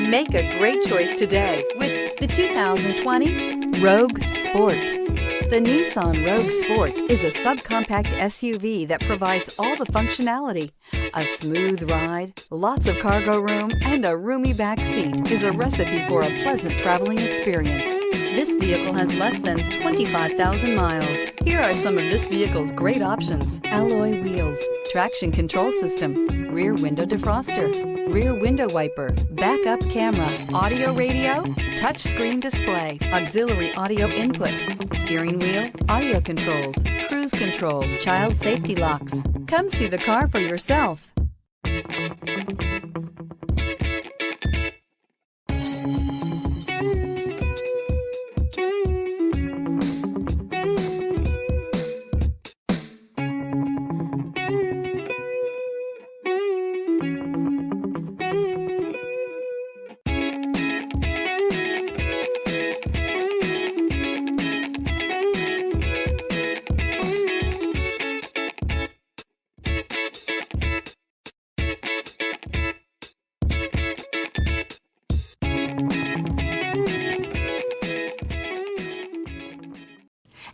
Make a great choice today with the 2020 Rogue Sport. The Nissan Rogue Sport is a subcompact SUV that provides all the functionality. A smooth ride, lots of cargo room, and a roomy back seat is a recipe for a pleasant traveling experience. This vehicle has less than 25,000 miles. Here are some of this vehicle's great options: alloy wheels, traction control system, rear window defroster, rear window wiper, backup camera, audio radio, touchscreen display, auxiliary audio input, steering wheel audio controls, cruise control, child safety locks. Come see the car for yourself.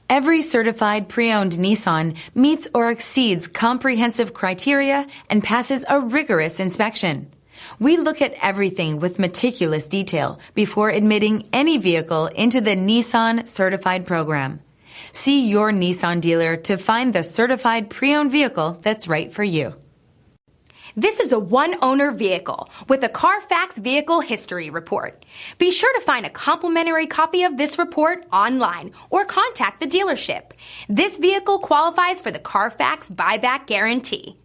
Every certified pre-owned Nissan meets or exceeds comprehensive criteria and passes a rigorous inspection. We look at everything with meticulous detail before admitting any vehicle into the Nissan Certified Program. See your Nissan dealer to find the certified pre-owned vehicle that's right for you. This is a one-owner vehicle with a Carfax Vehicle History Report. Be sure to find a complimentary copy of this report online or contact the dealership. This vehicle qualifies for the Carfax Buyback Guarantee.